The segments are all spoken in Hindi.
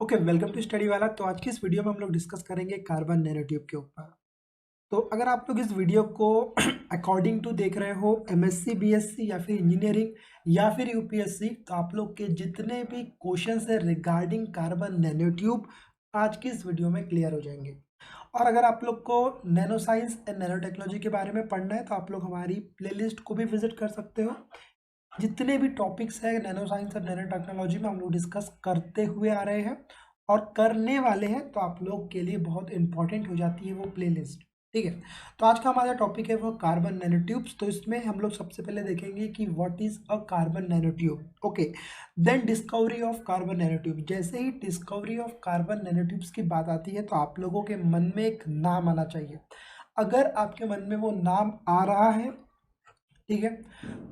ओके, वेलकम टू स्टडी वाला। तो आज की इस वीडियो में हम लोग डिस्कस करेंगे कार्बन नैनोट्यूब के ऊपर। तो अगर आप लोग इस वीडियो को अकॉर्डिंग टू देख रहे हो एमएससी बीएससी या फिर इंजीनियरिंग या फिर यूपीएससी, तो आप लोग के जितने भी क्वेश्चंस है रिगार्डिंग कार्बन नैनोट्यूब आज की इस वीडियो में क्लियर हो जाएंगे। और अगर आप लोग को nano science and nano technology के बारे में पढ़ना है तो आप लोग हमारी प्लेलिस्ट को भी विजिट कर सकते हो। जितने भी टॉपिक्स है नैनो साइंस और नैनो टेक्नोलॉजी में हम लोग डिस्कस करते हुए आ रहे हैं और करने वाले हैं, तो आप लोग के लिए बहुत इंपॉर्टेंट हो जाती है वो प्लेलिस्ट। ठीक है, तो आज का हमारा टॉपिक है वो कार्बन नैनोट्यूब्स। तो इसमें हम लोग सबसे पहले देखेंगे कि what is a carbon nanotube. Okay, then discovery of carbon nanotube. जैसे ही डिस्कवरी ऑफ कार्बन नैनोट्यूब्स की बात आती है तो आप लोगों के मन में एक नाम आना चाहिए। अगर आपके मन में वो नाम आ रहा है, ठीक है,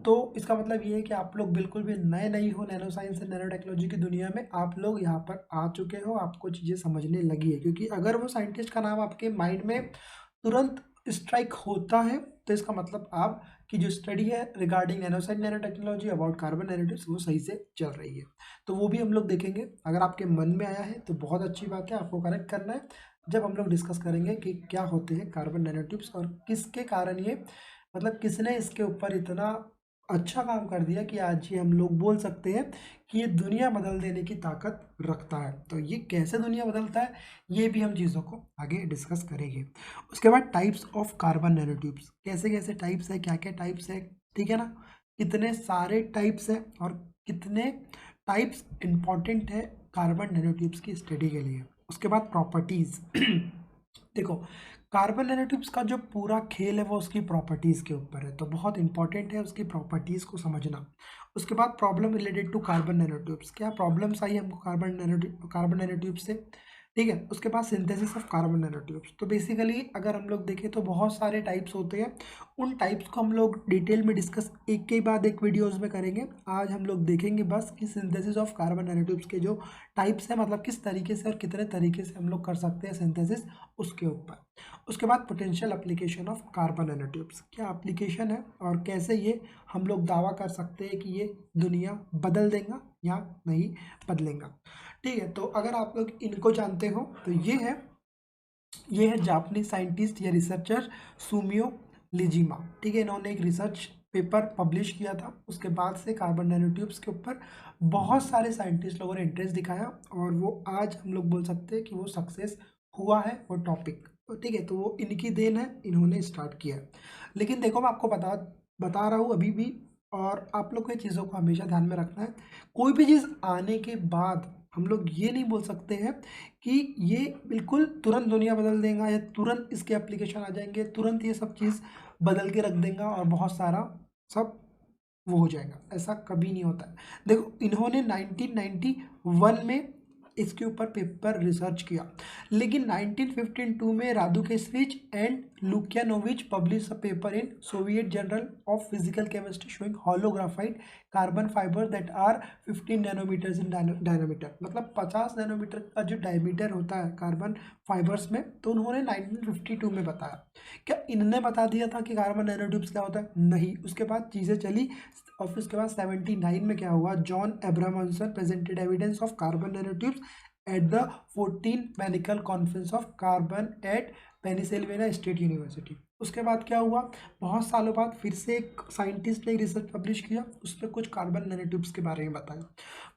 तो इसका मतलब ये है कि आप लोग बिल्कुल भी नए नहीं हो nano science and nano technology की दुनिया में। आप लोग यहाँ पर आ चुके हो, आपको चीज़ें समझने लगी है, क्योंकि अगर वो साइंटिस्ट का नाम आपके माइंड में तुरंत स्ट्राइक होता है तो इसका मतलब आप की जो स्टडी है regarding nano science nano technology about carbon nanotubes वो सही से चल रही है। तो वो भी हम लोग देखेंगे। अगर आपके मन में आया है तो बहुत अच्छी बात है, आपको करेक्ट करना है जब हम लोग डिस्कस करेंगे कि क्या होते हैं कार्बन नैनोट्यूब्स और किसके कारण ये, मतलब किसने इसके ऊपर इतना अच्छा काम कर दिया कि आज ये हम लोग बोल सकते हैं कि ये दुनिया बदल देने की ताकत रखता है। तो ये कैसे दुनिया बदलता है ये भी हम चीज़ों को आगे डिस्कस करेंगे। उसके बाद टाइप्स ऑफ कार्बन नैनोट्यूब्स, कैसे कैसे टाइप्स है, क्या क्या टाइप्स है, ठीक है ना, कितने सारे टाइप्स है और कितने टाइप्स इंपॉर्टेंट है कार्बन नैनोट्यूब्स की स्टडी के लिए। उसके बाद प्रॉपर्टीज देखो, कार्बन नैनोट्यूब्स का जो पूरा खेल है वो उसकी प्रॉपर्टीज़ के ऊपर है, तो बहुत इंपॉर्टेंट है उसकी प्रॉपर्टीज़ को समझना। उसके बाद problem related to carbon nanotubes, क्या प्रॉब्लम्स आई हमको कार्बन नैनोट्यूब से, ठीक है। उसके बाद सिंथेसिस ऑफ कार्बन नैनोट्यूब्स, तो बेसिकली अगर हम लोग देखें तो बहुत सारे टाइप्स होते हैं। उन टाइप्स को हम लोग डिटेल में डिस्कस एक के बाद एक वीडियोज़ में करेंगे। आज हम लोग देखेंगे बस कि सिंथेसिस ऑफ कार्बन नैनोट्यूब्स के जो टाइप्स हैं, मतलब किस तरीके से और कितने तरीके से हम लोग कर सकते हैं सिंथेसिस, उसके ऊपर। उसके बाद potential application of carbon nanotubes, क्या एप्लीकेशन है और कैसे ये हम लोग दावा कर सकते हैं कि ये दुनिया बदल देगा या नहीं बदलेगा। ठीक है, तो अगर आप लोग इनको जानते हो तो ये है जापानीज साइंटिस्ट या रिसर्चर सुमियो लिजिमा। ठीक है, इन्होंने एक रिसर्च पेपर पब्लिश किया था। उसके बाद से कार्बन नैनोट्यूब्स के ऊपर बहुत सारे साइंटिस्ट लोगों ने इंटरेस्ट दिखाया और वो आज हम लोग बोल सकते हैं कि वो सक्सेस हुआ है वो टॉपिक। तो ठीक है, तो वो इनकी देन है, इन्होंने स्टार्ट किया है। लेकिन देखो, मैं आपको बता बता रहा हूँ अभी भी, और आप लोग को ये चीज़ों को हमेशा ध्यान में रखना है। कोई भी चीज़ आने के बाद हम लोग ये नहीं बोल सकते हैं कि ये बिल्कुल तुरंत दुनिया बदल देगा या तुरंत इसके एप्लीकेशन आ जाएंगे, तुरंत ये सब चीज़ बदल के रख देगा और बहुत सारा सब वो हो जाएगा। ऐसा कभी नहीं होता है। देखो, इन्होंने 1991 में इसके ऊपर पेपर रिसर्च किया, लेकिन 1952 में Radushkevich and Lukyanovich publish a paper in Soviet journal of physical chemistry showing holographized carbon fibre that are 15 nanometres in diameter, मतलब 50 नैनोमीटर का जो डायमीटर होता है कार्बन फाइबर्स में, तो उन्होंने 1952 में बताया। क्या इनने बता दिया था कि कार्बन नैनोट्यूब्स क्या होता है? नहीं, उसके बाद चीज़ें चली और फिर उसके बाद 79 में क्या हुआ, John Abrahamson presented evidence of carbon nanotubes at the 14 मैनिकल conference of carbon at Pennsylvania State University. उसके बाद क्या हुआ, बहुत सालों बाद फिर से एक साइंटिस्ट ने रिसर्च पब्लिश किया, उस पर कुछ कार्बन नैनोट्यूब्स के बारे में बताया।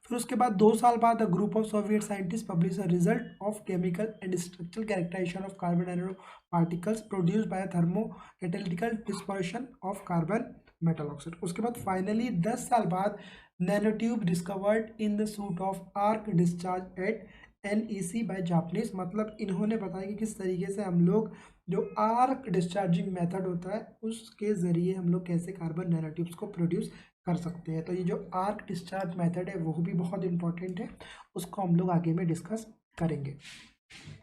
फिर उसके बाद 2 साल बाद a group of Soviet scientist publish a result of chemical and structural characterisation of carbon nano particles produced by thermo catalytical dispersion of carbon metal oxide. उसके बाद फाइनली 10 साल बाद nanotube discovered in the soot of arc discharge at NEC by Japanese, मतलब इन्होंने बताया कि किस तरीके से हम लोग जो आर्क डिस्चार्जिंग मेथड होता है उसके ज़रिए हम लोग कैसे कार्बन नैनोट्यूब्स को प्रोड्यूस कर सकते हैं। तो ये जो आर्क डिस्चार्ज मेथड है वो भी बहुत इंपॉर्टेंट है, उसको हम लोग आगे में डिस्कस करेंगे।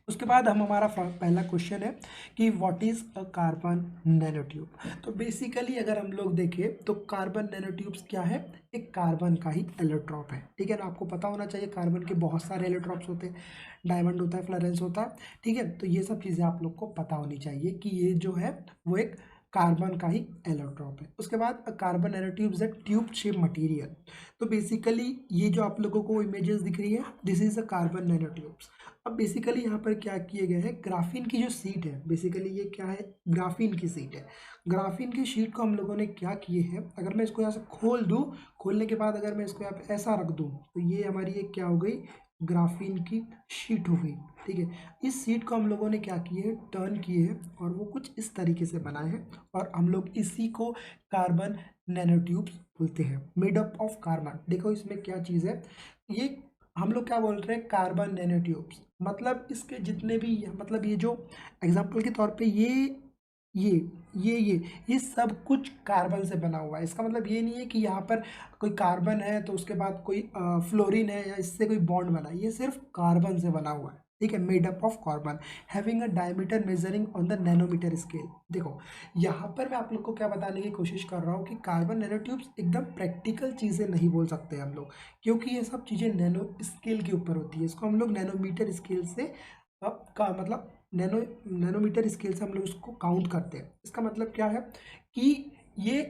उसके बाद हम हमारा पहला क्वेश्चन है कि what is a carbon nanotube. तो बेसिकली अगर हम लोग देखें तो कार्बन नैनोट्यूब्स क्या है, एक कार्बन का ही एलोट्रॉप है। ठीक है ना, आपको पता होना चाहिए कार्बन के बहुत सारे एलोट्रॉप्स होते हैं, डायमंड होता है, फ्लोरेंस होता है। ठीक है, तो ये सब चीज़ें आप लोग को पता होनी चाहिए कि ये जो है वो एक कार्बन का ही एलोट्रॉप है। उसके बाद कार्बन नैनोट्यूब्स है ट्यूब शेप मटेरियल। तो बेसिकली ये जो आप लोगों को इमेजेस दिख रही है, this is a carbon nanotubes. अब बेसिकली यहाँ पर क्या किए गए हैं, ग्राफीन की जो सीट है, बेसिकली ये क्या है, ग्राफीन की सीट है। ग्राफीन की शीट को हम लोगों ने क्या किए हैं, अगर मैं इसको यहाँ से खोल दूँ, खोलने के बाद अगर मैं इसको यहाँ पे ऐसा रख दूँ, तो ये हमारी एक क्या हो गई, ग्राफीन की शीट हो गई। ठीक है, इस सीट को हम लोगों ने क्या किए है, टर्न किए हैं और वो कुछ इस तरीके से बनाए हैं, और हम लोग इसी को कार्बन नैनोट्यूब्स बोलते हैं, मेड अप ऑफ कार्बन। देखो इसमें क्या चीज़ है, ये हम लोग क्या बोल रहे हैं, कार्बन नैनोट्यूब्स, मतलब इसके जितने भी, मतलब ये जो एग्जांपल के तौर पे ये ये सब कुछ कार्बन से बना हुआ है। इसका मतलब ये नहीं है कि यहाँ पर कोई कार्बन है तो उसके बाद कोई फ्लोरीन है या इससे कोई बॉन्ड बना है, ये सिर्फ कार्बन से बना हुआ है। ठीक है, made up of carbon having a diameter measuring on the nanometer scale. देखो यहाँ पर मैं आप लोग को क्या बताने की कोशिश कर रहा हूँ कि कार्बन नैनोट्यूब्स एकदम प्रैक्टिकल चीज़ें नहीं बोल सकते हम लोग, क्योंकि ये सब चीज़ें नैनो स्केल के ऊपर होती है। इसको हम लोग नैनोमीटर स्केल से का मतलब नैनोमीटर स्केल से हम लोग उसको काउंट करते हैं। इसका मतलब क्या है कि ये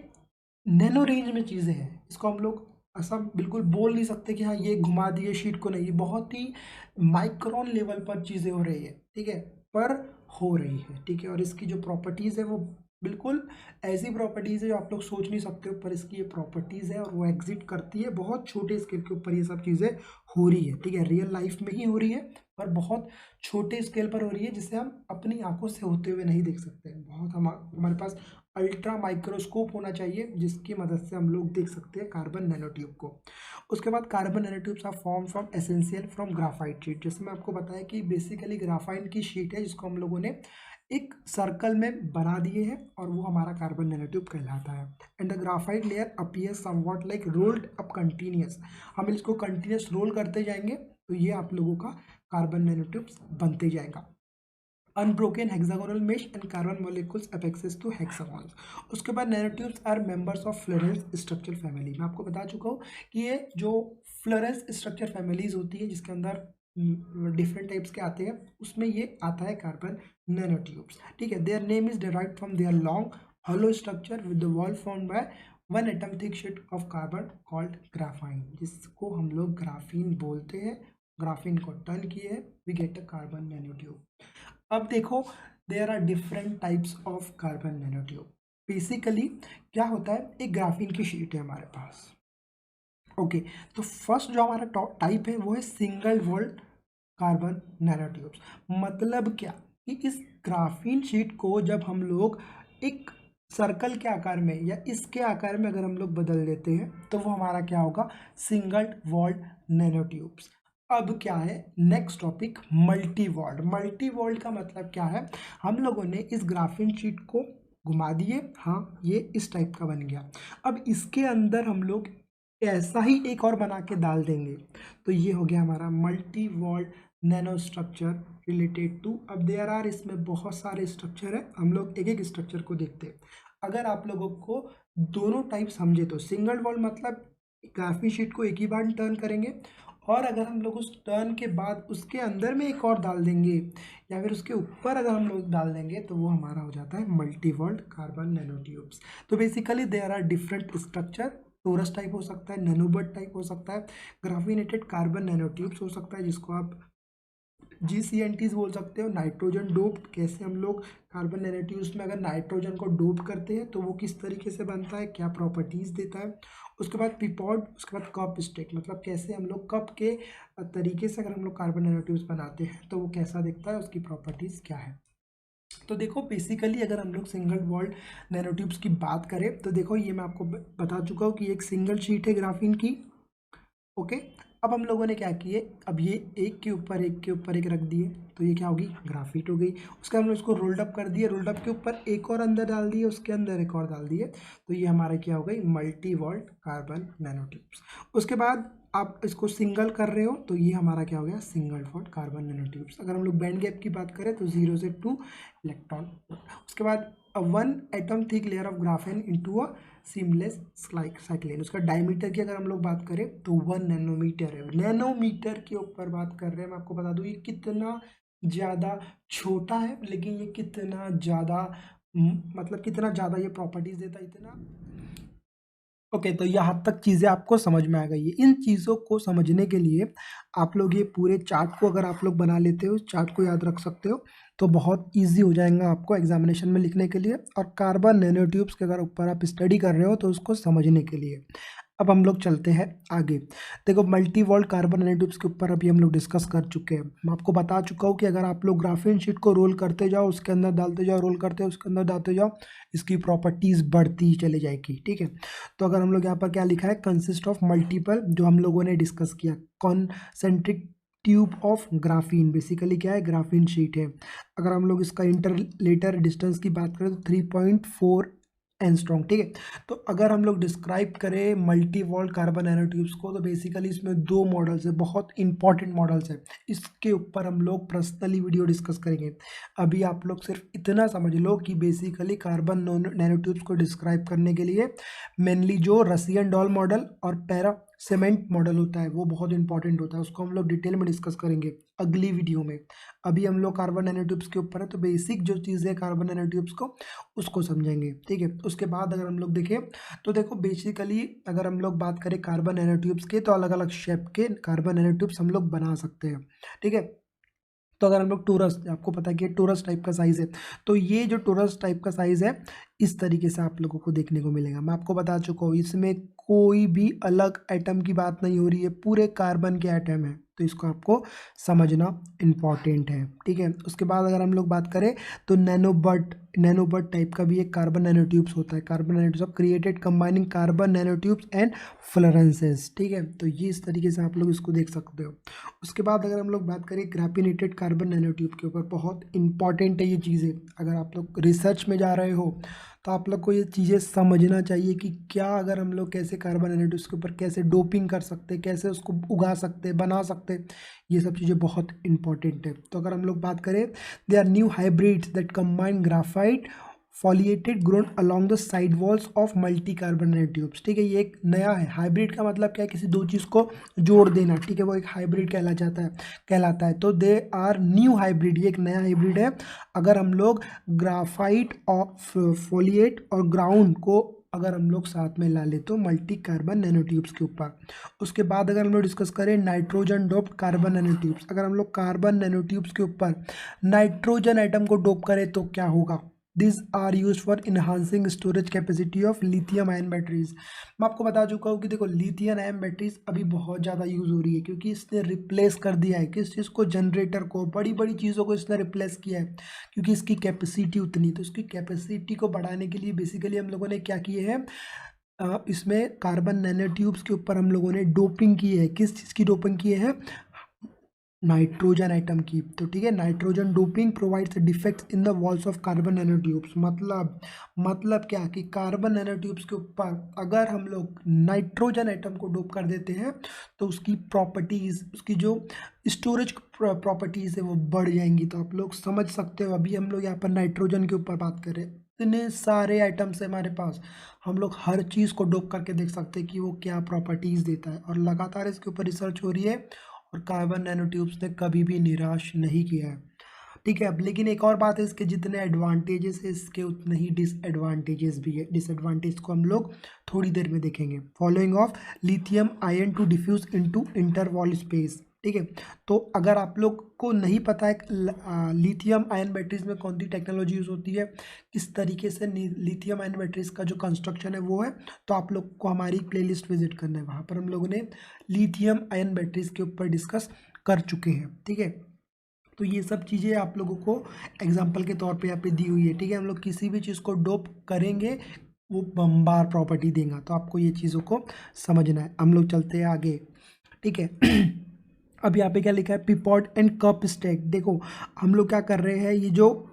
नैनो रेंज में चीज़ें हैं, इसको हम लोग ऐसा बिल्कुल बोल नहीं सकते कि हाँ ये घुमा दिए शीट को, नहीं, ये बहुत ही माइक्रोन लेवल पर चीज़ें हो रही है। ठीक है, पर हो रही है। ठीक है, और इसकी जो प्रॉपर्टीज़ है वो बिल्कुल ऐसी प्रॉपर्टीज़ है जो आप लोग सोच नहीं सकते हो, पर इसकी ये प्रॉपर्टीज़ है और वो एग्जिट करती है। बहुत छोटे स्केल के ऊपर ये सब चीज़ें हो रही है। ठीक है, रियल लाइफ में ही हो रही है, पर बहुत छोटे स्केल पर हो रही है, जिसे हम अपनी आंखों से होते हुए नहीं देख सकते। बहुत हमारे पास अल्ट्रा माइक्रोस्कोप होना चाहिए जिसकी मदद से हम लोग देख सकते हैं कार्बन नैनोट्यूब को। उसके बाद carbon nanotubes are form from essential from graphite sheet. जैसे मैं आपको बताया कि बेसिकली ग्राफाइट की शीट है जिसको हम लोगों ने एक सर्कल में बना दिए हैं और वो हमारा कार्बन नैनोट्यूब कहलाता है। And the graphite layer appear somewhat like rolled up continuous. हम इसको कंटिन्यूस रोल करते जाएंगे तो ये आप लोगों का कार्बन नैनोट्यूब्स बनते जाएगा। Unbroken hexagonal mesh and carbon molecules apexes to hexagons. उसके बाद nanotubes are members of fullerene structure family. मैं आपको बता चुका हूँ कि ये जो फ्लोरेंस स्ट्रक्चर फैमिलीज होती है जिसके अंदर डिफरेंट टाइप्स के आते हैं, उसमें ये आता है कार्बन नैनोट्यूब्स। ठीक है, their name is derived from their long hollow structure with the wall formed by one atom thick sheet of carbon called graphene, जिसको हम लोग ग्राफीन बोलते हैं। ग्राफीन को टर्न किए हैं, we get a carbon nanotube। अब देखो there are different types of carbon nanotube. Basically क्या होता है, एक ग्राफीन की शीट है हमारे पास। ओके, तो फर्स्ट जो हमारा टाइप है वो है सिंगल वॉल्ड कार्बन नैनोट्यूब्स। मतलब क्या कि इस ग्राफीन शीट को जब हम लोग एक सर्कल के आकार में या इसके आकार में अगर हम लोग बदल देते हैं तो वो हमारा क्या होगा, सिंगल वॉल्ड नैनोट्यूब्स। अब क्या है next topic, multi walled. Multi walled का मतलब क्या है, हम लोगों ने इस ग्राफीन शीट को घुमा दिए, हाँ ये इस टाइप का बन गया। अब इसके अंदर हम लोग ऐसा ही एक और बना के डाल देंगे तो ये हो गया हमारा multi walled nano structure related to. अब देयर आर, इसमें बहुत सारे स्ट्रक्चर है, हम लोग एक एक स्ट्रक्चर को देखते हैं। अगर आप लोगों को दोनों टाइप समझे तो सिंगल वॉल्ड मतलब ग्राफीन शीट को एक ही बार टर्न करेंगे, और अगर हम लोग उस टर्न के बाद उसके अंदर में एक और डाल देंगे या फिर उसके ऊपर अगर हम लोग डाल देंगे तो वो हमारा हो जाता है मल्टी वॉल्ड कार्बन नैनोट्यूब्स। तो basically there are different structure, torus type हो सकता है, नैनोबट टाइप हो सकता है, ग्राफिनेटेड कार्बन नैनोट्यूब्स हो सकता है जिसको आप GCNTs बोल सकते हो, नाइट्रोजन डोप्ड। कैसे हम लोग कार्बन नैनोट्यूब्स में अगर नाइट्रोजन को डोप करते हैं तो वो किस तरीके से बनता है, क्या प्रॉपर्टीज़ देता है। उसके बाद पिपॉड, उसके बाद कप स्टिक, मतलब कैसे हम लोग कप के तरीके से अगर हम लोग कार्बन नैनोट्यूब्स बनाते हैं तो वो कैसा दिखता है, उसकी प्रॉपर्टीज़ क्या है। तो देखो बेसिकली अगर हम लोग सिंगल वॉल्ड नैनोट्यूब्स की बात करें तो देखो ये मैं आपको बता चुका हूँ कि एक सिंगल शीट है ग्राफीन की। ओके, अब हम लोगों ने क्या किए, अब ये एक के ऊपर एक के ऊपर एक रख दिए तो ये क्या होगी, ग्राफीट हो गई। उसके बाद हमने उसको रोल्ड अप कर दिए, रोल्ड अप के ऊपर एक और अंदर डाल दिए, उसके अंदर एक और डाल दिए, तो ये हमारा क्या हो गई, मल्टी वॉल्ड कार्बन नैनोट्यूब्स। उसके बाद आप इसको सिंगल कर रहे हो तो ये हमारा क्या हो गया, सिंगल वॉल्ड कार्बन नैनोट्यूब्स। अगर हम लोग बैंड गैप की बात करें तो 0 से 2 इलेक्ट्रॉन। उसके बाद one atom thick layer of graphene into a seamless साइक्लिन। उसका डायमीटर की अगर हम लोग बात करें तो 1 नैनोमीटर है। नैनोमीटर के ऊपर बात कर रहे हैं, मैं आपको बता दूं ये कितना ज़्यादा छोटा है लेकिन ये कितना ज़्यादा मतलब कितना ज़्यादा ये प्रॉपर्टीज़ देता है इतना। ओके, तो यहाँ तक चीज़ें आपको समझ में आ गई है। इन चीज़ों को समझने के लिए आप लोग ये पूरे चार्ट को अगर आप लोग बना लेते हो, इस चार्ट को याद रख सकते हो, तो बहुत ईज़ी हो जाएगा आपको एग्जामिनेशन में लिखने के लिए, और कार्बन नैनोट्यूब्स के अगर ऊपर आप स्टडी कर रहे हो तो उसको समझने के लिए। अब हम लोग चलते हैं आगे। देखो, मल्टी वॉल्ट कार्बन नैनोट्यूब्स के ऊपर अभी हम लोग डिस्कस कर चुके हैं। मैं आपको बता चुका हूँ कि अगर आप लोग ग्राफीन शीट को रोल करते जाओ, उसके अंदर डालते जाओ, रोल करते हो उसके अंदर डालते जाओ, इसकी प्रॉपर्टीज़ बढ़ती ही चली जाएगी। ठीक है, तो अगर हम लोग यहाँ पर क्या लिखा है, कंसिस्ट ऑफ मल्टीपल, जो हम लोगों ने डिस्कस किया, concentric tube of graphene, basically क्या है, ग्राफीन शीट है। अगर हम लोग इसका इंटरलेटर डिस्टेंस की बात करें तो 3.4 एंगस्ट्रॉम। ठीक है, तो अगर हम लोग डिस्क्राइब करें मल्टी वॉल्ट कार्बन नैनोट्यूब्स को, तो बेसिकली इसमें दो मॉडल्स है, बहुत इंपॉर्टेंट मॉडल्स है। इसके ऊपर हम लोग पर्सनली वीडियो डिस्कस करेंगे। अभी आप लोग सिर्फ इतना समझ लो कि बेसिकली कार्बन नैनोट्यूब्स को डिस्क्राइब करने के लिए मेनली जो रसियन डॉल मॉडल और पैरा सीमेंट मॉडल होता है वो बहुत इंपॉर्टेंट होता है। उसको हम लोग डिटेल में डिस्कस करेंगे अगली वीडियो में। अभी हम लोग कार्बन नैनोट्यूब्स के ऊपर है, तो बेसिक जो चीज़ें कार्बन नैनोट्यूब्स को उसको समझेंगे। ठीक है, उसके बाद अगर हम लोग देखें तो देखो, बेसिकली अगर हम लोग बात करें कार्बन नैनोट्यूब्स के, तो अलग अलग शेप के कार्बन नैनोट्यूब्स हम लोग बना सकते हैं। ठीक है, तो अगर हम लोग टोरस, आपको पता है कि टोरस टाइप का साइज़ है, तो ये जो टोरस टाइप का साइज़ है इस तरीके से आप लोगों को देखने को मिलेगा। मैं आपको बता चुका हूँ, इसमें कोई भी अलग एटम की बात नहीं हो रही है, पूरे कार्बन के एटम है, तो इसको आपको समझना इम्पॉर्टेंट है। ठीक है, उसके बाद अगर हम लोग बात करें तो नैनोबट टाइप का भी एक कार्बन नैनोट्यूब्स होता है। Carbon nanotubes created combining carbon nanotubes and fullerenes. ठीक है, तो ये इस तरीके से आप लोग इसको देख सकते हो। उसके बाद अगर हम लोग बात करें ग्राफिनेटेड कार्बन नैनोट्यूब के ऊपर, बहुत इंपॉर्टेंट है ये चीज़ें। अगर आप लोग रिसर्च में जा रहे हो तो आप लोग को ये चीज़ें समझना चाहिए कि क्या, अगर हम लोग कैसे कार्बन नैनोट्यूब्स के ऊपर कैसे डोपिंग कर सकते हैं, कैसे उसको उगा सकते हैं, बना सकते हैं, ये सब चीज़ें बहुत इंपॉर्टेंट है। तो अगर हम लोग बात करें, they are new hybrids that combine graphite foliated grown along the side walls of multi carbon nanotubes. ठीक है, ये एक नया है। हाइब्रिड का मतलब क्या है, किसी दो चीज़ को जोड़ देना। ठीक है, वो एक हाइब्रिड कहलाता है। तो दे आर न्यू हाइब्रिड, ये एक नया हाइब्रिड है। अगर हम लोग ग्राफाइट ऑफ फोलिएट और ग्राउंड को अगर हम लोग साथ में ला ले तो मल्टी कार्बन नैनोट्यूब्स के ऊपर। उसके बाद अगर हम लोग डिस्कस करें नाइट्रोजन डोप्ड कार्बन नैनोट्यूब्स, अगर हम लोग कार्बन नैनोट्यूब्स के ऊपर नाइट्रोजन आइटम को डोप करें तो क्या होगा। This are use for enhancing storage capacity of lithium ion batteries. मैं आपको बता चुका हूँ कि देखो, लिथियम आयन बैटरीज अभी बहुत ज़्यादा यूज़ हो रही है, क्योंकि इसने रिप्लेस कर दिया है किस चीज़ को, जनरेटर को, बड़ी बड़ी चीज़ों को इसने रिप्लेस किया है, क्योंकि इसकी कैपेसिटी उतनी। तो इसकी कैपेसिटी को बढ़ाने के लिए बेसिकली हम लोगों ने क्या किए हैं, इसमें कार्बन नैनोट्यूब्स के ऊपर हम लोगों ने डोपिंग की है। किस चीज़ की डोपिंग की है, नाइट्रोजन आइटम की। तो ठीक है, nitrogen doping provides defects in the walls of carbon nanotubes. मतलब क्या कि कार्बन नैनोट्यूब्स के ऊपर अगर हम लोग नाइट्रोजन आइटम को डोप कर देते हैं तो उसकी प्रॉपर्टीज़, उसकी जो स्टोरेज प्रॉपर्टीज़ है वो बढ़ जाएंगी। तो आप लोग समझ सकते हो, अभी हम लोग यहाँ पर नाइट्रोजन के ऊपर बात करें, इतने सारे आइटम्स है हमारे पास, हम लोग हर चीज़ को डोप करके देख सकते हैं कि वो क्या प्रॉपर्टीज़ देता है, और लगातार इसके ऊपर रिसर्च हो रही है, और कार्बन नैनोट्यूब्स ने कभी भी निराश नहीं किया है। ठीक है, अब लेकिन एक और बात है, इसके जितने एडवांटेजेस है इसके उतने ही डिसएडवांटेजेस भी है। डिसएडवांटेज को हम लोग थोड़ी देर में देखेंगे। Following of lithium ion to diffuse into interwall space. ठीक है, तो अगर आप लोग को नहीं पता है लिथियम आयन बैटरीज में कौन सी टेक्नोलॉजी यूज़ होती है, किस तरीके से लिथियम आयन बैटरीज का जो कंस्ट्रक्शन है वो है, तो आप लोग को हमारी प्लेलिस्ट विजिट करना है। वहाँ पर हम लोगों ने लिथियम आयन बैटरीज के ऊपर डिस्कस कर चुके हैं। ठीक है, तो ये सब चीज़ें आप लोगों को एग्जाम्पल के तौर पे यहाँ पे दी हुई है। ठीक है, हम लोग किसी भी चीज़ को डोप करेंगे वो बम्बार प्रॉपर्टी देगा, तो आपको ये चीज़ों को समझना है। हम लोग चलते हैं आगे। ठीक है, अब यहाँ पे क्या लिखा है, पिपॉट एंड कप स्टैक। देखो, हम लोग क्या कर रहे हैं, ये जो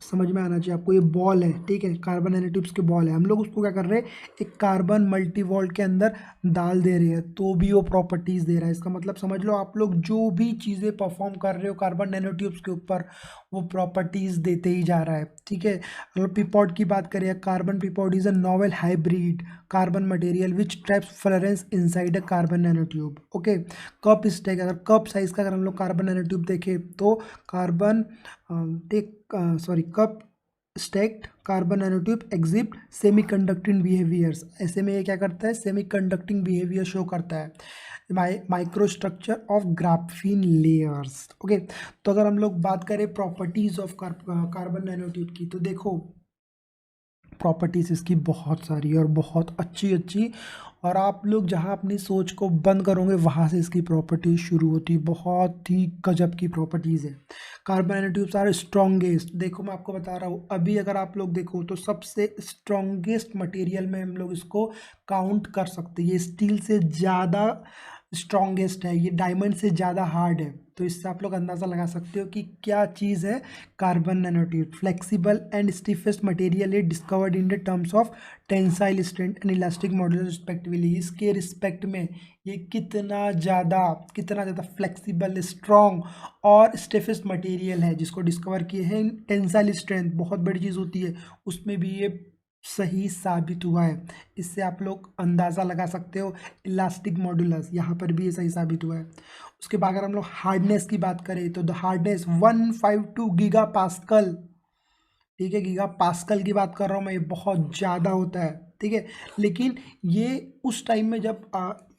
समझ में आना चाहिए आपको, ये बॉल है। ठीक है, कार्बन नैनोट्यूब्स के बॉल है, हम लोग उसको क्या कर रहे हैं, एक कार्बन मल्टी वॉल्ट के अंदर डाल दे रहे हैं, तो भी वो प्रॉपर्टीज़ दे रहा है। इसका मतलब समझ लो, आप लोग जो भी चीज़ें परफॉर्म कर रहे हो कार्बन नैनोट्यूब्स के ऊपर, वो प्रॉपर्टीज़ देते ही जा रहा है। ठीक है, अगर पिपॉट की बात करें, carbon peapod is a novel hybrid carbon material which traps fullerene inside a carbon nanotube. Okay, cup stack, अगर कप साइज का अगर हम लोग कार्बन नैनोट्यूब देखें तो carbon tech sorry cup stacked carbon nanotube exhibit semi conducting behaviours. ऐसे में ये क्या करता है, सेमी कंडक्टिंग बिहेवियर शो करता है। Micro structure of graphene layers. Okay, तो अगर हम लोग बात करें प्रॉपर्टीज ऑफ कार्बन नैनोट्यूब की, तो देखो प्रॉपर्टीज़ इसकी बहुत सारी है और बहुत अच्छी अच्छी, और आप लोग जहाँ अपनी सोच को बंद करोगे वहाँ से इसकी प्रॉपर्टीज शुरू होती है। बहुत ही गजब की प्रॉपर्टीज़ है। Carbon nanotubes are strongest. देखो मैं आपको बता रहा हूँ, अभी अगर आप लोग देखो तो सबसे स्ट्रॉन्गेस्ट मटेरियल में हम लोग इसको काउंट कर सकते हैं। ये स्टील से ज़्यादा स्ट्रॉन्गेस्ट है, ये डायमंड से ज़्यादा हार्ड है। तो इससे आप लोग अंदाज़ा लगा सकते हो कि क्या चीज़ है carbon nanotube. Flexible and stiffest material है, discovered in the terms of tensile strength and elastic modulus respectively. इसके रिस्पेक्ट में ये कितना ज़्यादा फ्लेक्सिबल, स्ट्रॉन्ग और स्टिफेस्ट मटेरियल है, जिसको डिस्कवर किए हैं टेंसाइल स्ट्रेंथ, बहुत बड़ी चीज़ होती है, उसमें भी ये सही साबित हुआ है। इससे आप लोग अंदाज़ा लगा सकते हो इलास्टिक मॉडुलस, यहाँ पर भी ये सही साबित हुआ है। उसके बाद अगर हम लोग हार्डनेस की बात करें तो द हार्डनेस 152 गीगा पास्कल। ठीक है, गीगा पास्कल की बात कर रहा हूँ मैं, ये बहुत ज़्यादा होता है। ठीक है, लेकिन ये उस टाइम में जब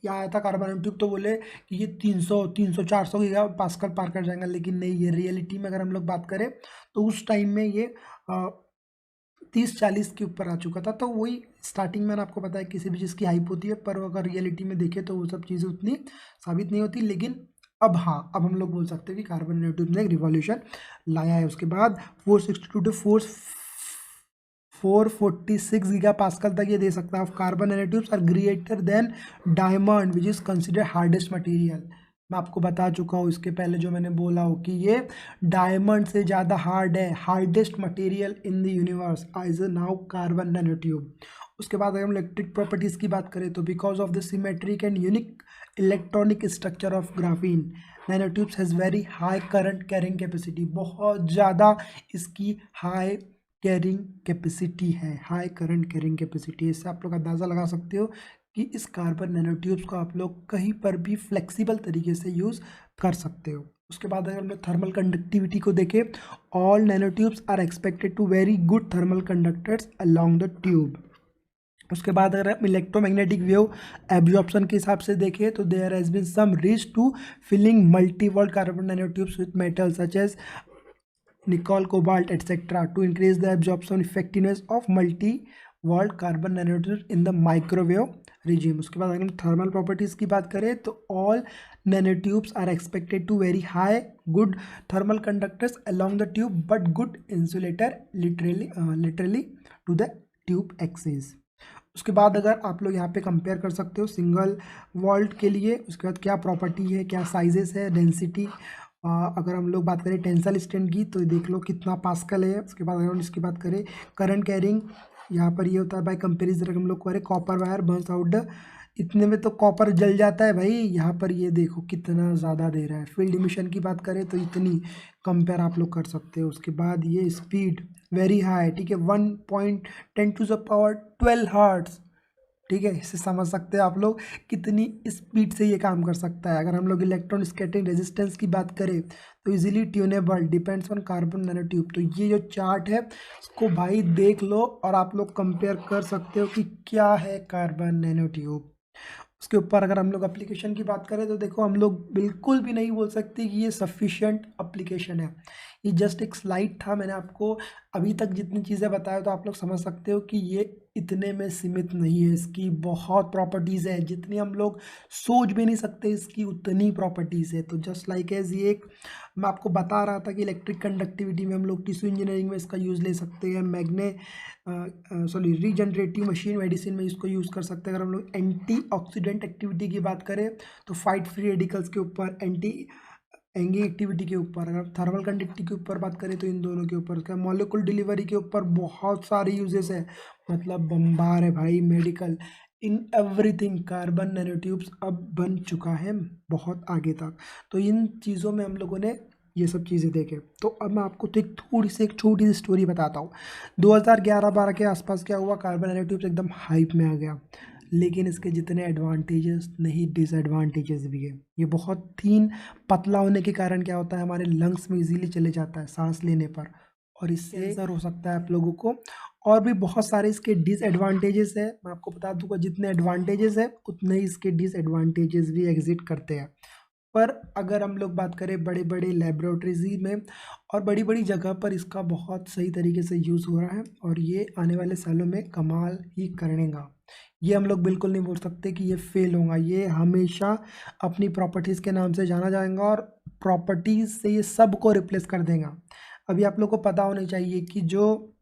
यहाँ आया था कार्बन नैनोट्यूब तो बोले कि ये 300 गीगा पास्कल पार कर जाएगा, लेकिन नहीं, ये रियलिटी में अगर हम लोग बात करें तो उस टाइम में ये 30-40 के ऊपर आ चुका था। तो वही स्टार्टिंग में आपको पता है किसी भी चीज़ की हाइप होती है, पर अगर रियलिटी में देखें तो वो सब चीज़ें उतनी साबित नहीं होती। लेकिन अब हाँ, अब हम लोग बोल सकते हैं कि कार्बन नैनोट्यूब ने एक रिवॉल्यूशन लाया है। उसके बाद 462 टू 446 गीगा पास्कल तक ये दे सकता है। Of carbon nanotubes are greater than diamond which is consider hardest material. मैं आपको बता चुका हूँ इसके पहले जो मैंने बोला हो कि ये डायमंड से ज़्यादा हार्ड है। Hardest material in the universe is now carbon nanotube. उसके बाद अगर हम इलेक्ट्रिक प्रॉपर्टीज़ की बात करें तो because of the symmetric and unique electronic structure of graphene nanotubes has very high current carrying capacity. बहुत ज़्यादा इसकी हाई कैरिंग कैपेसिटी है, हाई करंट कैरिंग कैपेसिटी। इससे आप लोग अंदाज़ा लगा सकते हो कि इस कार्बन नैनोट्यूब्स को आप लोग कहीं पर भी फ्लेक्सिबल तरीके से यूज़ कर सकते हो। उसके बाद अगर हम लोग थर्मल कंडक्टिविटी को देखें, all nanotubes are expected to very good thermal conductors along the tube. उसके बाद अगर हम इलेक्ट्रोमैग्नेटिक वेव एब्जॉर्प्शन के हिसाब से देखें तो there has been some risk to filling multi walled carbon nanotubes with metal such as nickel, cobalt, etc. to increase the absorption effectiveness of multi-walled carbon nanotubes in the microwave regime. उसके बाद अगर हम थर्मल प्रॉपर्टीज़ की बात करें तो all nanotubes are expected to very high good thermal conductors along the tube but good insulator literally to the tube axis. उसके बाद अगर आप लोग यहाँ पे कंपेयर कर सकते हो सिंगल वॉल्ट के लिए, उसके बाद क्या प्रॉपर्टी है, क्या साइजेस है, डेंसिटी। अगर हम लोग बात करें टेंसाइल स्ट्रेंथ की तो देख लो कितना पास्कल है। उसके बाद अगर हम इसकी बात करें करंट कैरिंग, यहाँ पर ये होता है बाय कंपेरिजन अगर हम लोग करें copper wire Burns out the, इतने में तो कॉपर जल जाता है भाई, यहाँ पर ये देखो कितना ज़्यादा दे रहा है। फील्ड इमिशन की बात करें तो इतनी कंपेयर आप लोग कर सकते हो। उसके बाद ये स्पीड वेरी हाई, ठीक है, 1.10 टू द पावर 12 हर्ट्ज। ठीक है, इससे समझ सकते हैं आप लोग कितनी स्पीड से ये काम कर सकता है। अगर हम लोग इलेक्ट्रॉन स्कैटरिंग रेजिस्टेंस की बात करें तो easily tunable depends on carbon nanotube. तो ये जो चार्ट है इसको भाई देख लो और आप लोग कंपेयर कर सकते हो कि क्या है कार्बन नैनोट्यूब। उसके ऊपर अगर हम लोग एप्लीकेशन की बात करें तो देखो हम लोग बिल्कुल भी नहीं बोल सकते कि ये सफिशिएंट एप्लीकेशन है। ये जस्ट एक स्लाइड था, मैंने आपको अभी तक जितनी चीज़ें बताया तो आप लोग समझ सकते हो कि ये इतने में सीमित नहीं है। इसकी बहुत प्रॉपर्टीज़ है, जितनी हम लोग सोच भी नहीं सकते इसकी उतनी प्रॉपर्टीज़ है। तो जस्ट लाइक एज ये एक मैं आपको बता रहा था कि इलेक्ट्रिक कंडक्टिविटी में हम लोग टिश्यू इंजीनियरिंग में इसका यूज़ ले सकते हैं, रीजनरेटिव मशीन मेडिसिन में इसको यूज़ कर सकते हैं। अगर हम लोग एंटीऑक्सीडेंट एक्टिविटी की बात करें तो फाइट फ्री रेडिकल्स के ऊपर, एंटी एंगिंग एक्टिविटी के ऊपर, अगर थर्मल कंडक्टिविटी के ऊपर बात करें तो इन दोनों के ऊपर, क्या मॉलिक्यूल डिलीवरी के ऊपर बहुत सारे यूजेस है, मतलब बम्बार है भाई। Medical, in everything carbon nanotubes अब बन चुका है बहुत आगे तक। तो इन चीज़ों में हम लोगों ने ये सब चीज़ें देखे। तो अब मैं आपको तो एक छोटी सी स्टोरी बताता हूँ। 2011-12 के आसपास क्या हुआ, कार्बन नैनोट्यूब्स एकदम हाइप में आ गया, लेकिन इसके जितने एडवांटेजेस नहीं डिसएडवांटेजेस भी है। ये बहुत थीन पतला होने के कारण क्या होता है हमारे लंग्स में इजीली चले जाता है सांस लेने पर, और इससे कैंसर हो सकता है आप लोगों को। और भी बहुत सारे इसके डिसएडवांटेजेस है। मैं आपको बता दूंगा जितने एडवांटेजेस है उतने ही इसके डिसएडवांटेजेस भी एग्जिस्ट करते हैं। पर अगर हम लोग बात करें बड़े बड़े लेबोरेटरीज में और बड़ी बड़ी जगह पर इसका बहुत सही तरीके से यूज़ हो रहा है और ये आने वाले सालों में कमाल ही करेगा। ये हम लोग बिल्कुल नहीं बोल सकते कि ये फेल होगा। ये हमेशा अपनी प्रॉपर्टीज़ के नाम से जाना जाएगा और प्रॉपर्टीज़ से ये सब को रिप्लेस कर देगा। अभी आप लोग को पता होना चाहिए कि जो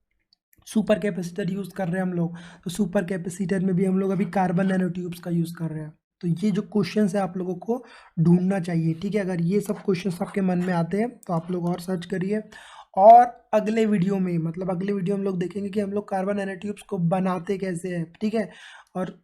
सुपर कैपेसिटर यूज़ कर रहे हैं हम लोग, तो सुपर कैपेसिटर में भी हम लोग अभी कार्बन नैनो ट्यूब्स का यूज़ कर रहे हैं। तो ये जो क्वेश्चंस है आप लोगों को ढूंढना चाहिए, ठीक है। अगर ये सब क्वेश्चंस आपके मन में आते हैं तो आप लोग और सर्च करिए। और अगले वीडियो में मतलब अगले वीडियो हम लोग देखेंगे कि हम लोग कार्बन नैनो ट्यूब्स को बनाते कैसे हैं, ठीक है। और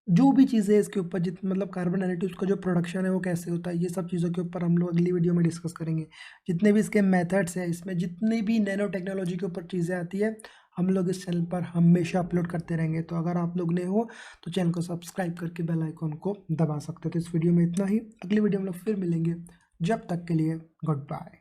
जो भी चीज़ें इसके ऊपर मतलब कार्बन नैनोट्यूब्स का जो प्रोडक्शन है वो कैसे होता है, ये सब चीज़ों के ऊपर हम लोग अगली वीडियो में डिस्कस करेंगे। जितने भी इसके मेथड्स हैं, इसमें जितनी भी नैनो टेक्नोलॉजी के ऊपर चीज़ें आती है हम लोग इस चैनल पर हमेशा अपलोड करते रहेंगे। तो अगर आप लोग नए हो तो चैनल को सब्सक्राइब करके बेल आइकॉन को दबा सकते हो। तो इस वीडियो में इतना ही, अगली वीडियो में लोग फिर मिलेंगे। जब तक के लिए गुड बाय।